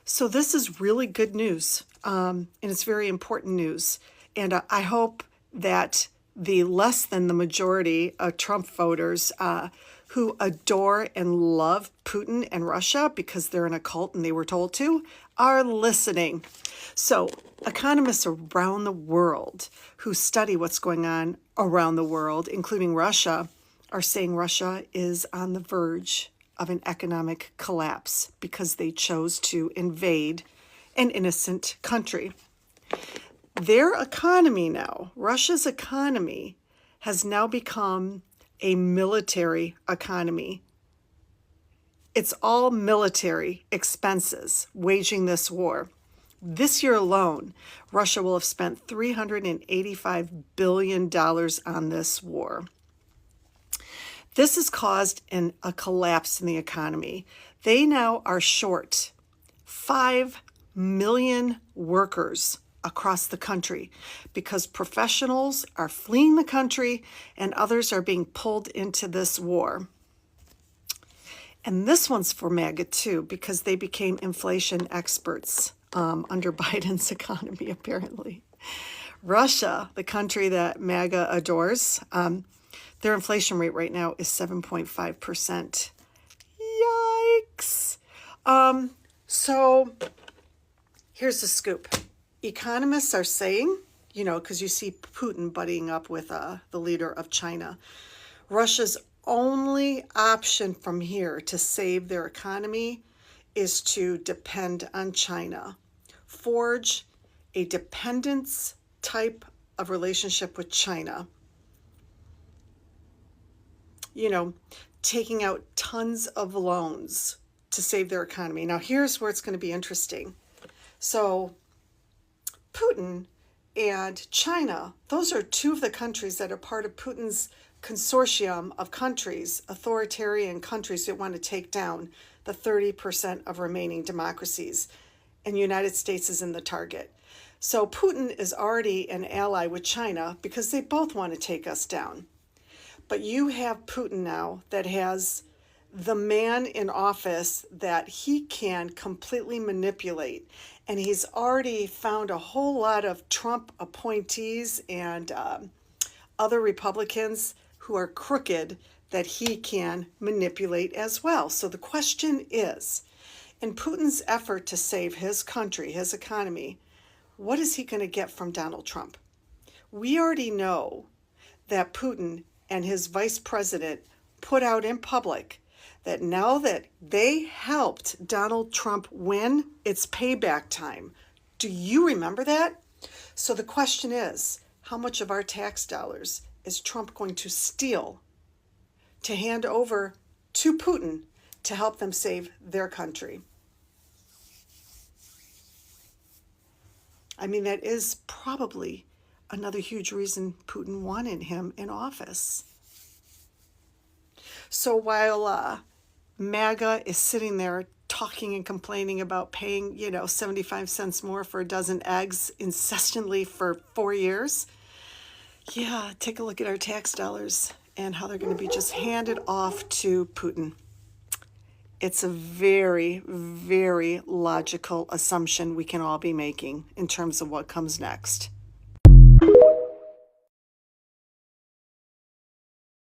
So this is really good news, and it's very important news. And I hope that the less than the majority of Trump voters who adore and love Putin and Russia because they're in a cult and they were told to, are listening. So economists around the world who study what's going on around the world, including Russia, are saying Russia is on the verge of an economic collapse because they chose to invade an innocent country. Their economy now, Russia's economy, has now become a military economy. It's all military expenses waging this war. This year alone, Russia will have spent $385 billion on this war. This has caused a collapse in the economy. They now are short 5 million workers across the country because professionals are fleeing the country and others are being pulled into this war. And this one's for MAGA too, because they became inflation experts under Biden's economy, apparently. Russia, the country that MAGA adores, their inflation rate right now is 7.5%. Yikes. So here's the scoop. Economists are saying, because you see Putin buddying up with the leader of China, Russia's only option from here to save their economy is to depend on China, forge a dependence type of relationship with China. Taking out tons of loans to save their economy. Now, here's where it's going to be interesting. So, Putin and China, those are two of the countries that are part of Putin's consortium of countries, authoritarian countries that want to take down the 30% of remaining democracies. And the United States is in the target. So, Putin is already an ally with China because they both want to take us down. But you have Putin now that has the man in office that he can completely manipulate. And he's already found a whole lot of Trump appointees and other Republicans who are crooked that he can manipulate as well. So the question is, in Putin's effort to save his country, his economy, what is he going to get from Donald Trump? We already know that Putin and his vice president put out in public that now that they helped Donald Trump win, it's payback time. Do you remember that? So the question is, how much of our tax dollars is Trump going to steal to hand over to Putin to help them save their country? I mean, that is probably another huge reason Putin wanted him in office. So while MAGA is sitting there talking and complaining about paying, 75 cents more for a dozen eggs incessantly for 4 years, take a look at our tax dollars and how they're going to be just handed off to Putin. It's a very, very logical assumption we can all be making in terms of what comes next.